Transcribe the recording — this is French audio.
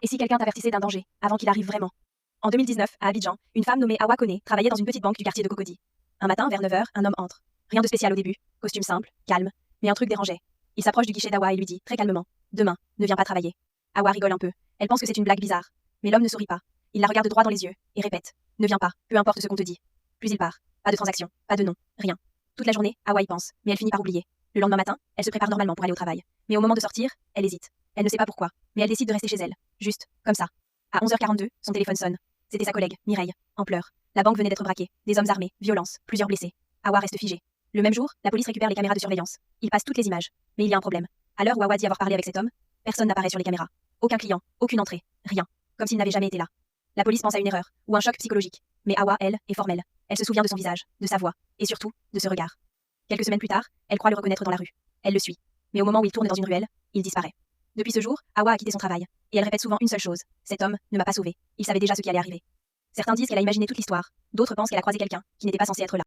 Et si quelqu'un t'avertissait d'un danger, avant qu'il arrive vraiment? En 2019, à Abidjan, une femme nommée Awa Kone travaillait dans une petite banque du quartier de Cocody. Un matin, vers 9 heures, un homme entre. Rien de spécial au début, costume simple, calme, mais un truc dérangeait. Il s'approche du guichet d'Awa et lui dit, très calmement, demain, ne viens pas travailler. Awa rigole un peu. Elle pense que c'est une blague bizarre. Mais l'homme ne sourit pas. Il la regarde droit dans les yeux et répète, ne viens pas, peu importe ce qu'on te dit. Puis il part. Pas de transaction, pas de nom, rien. Toute la journée, Awa y pense, mais elle finit par oublier. Le lendemain matin, elle se prépare normalement pour aller au travail. Mais au moment de sortir, elle hésite. Elle ne sait pas pourquoi, mais elle décide de rester chez elle. Juste, comme ça. À 11h42, son téléphone sonne. C'était sa collègue, Mireille, en pleurs. La banque venait d'être braquée. Des hommes armés, violence, plusieurs blessés. Awa reste figée. Le même jour, la police récupère les caméras de surveillance. Ils passent toutes les images. Mais il y a un problème. À l'heure où Awa dit avoir parlé avec cet homme, personne n'apparaît sur les caméras. Aucun client, aucune entrée, rien. Comme s'il n'avait jamais été là. La police pense à une erreur, ou un choc psychologique. Mais Awa, elle, est formelle. Elle se souvient de son visage, de sa voix, et surtout, de ce regard. Quelques semaines plus tard, elle croit le reconnaître dans la rue. Elle le suit. Mais au moment où il tourne dans une ruelle, il disparaît. Depuis ce jour, Awa a quitté son travail. Et elle répète souvent une seule chose. Cet homme ne m'a pas sauvée. Il savait déjà ce qui allait arriver. Certains disent qu'elle a imaginé toute l'histoire. D'autres pensent qu'elle a croisé quelqu'un qui n'était pas censé être là.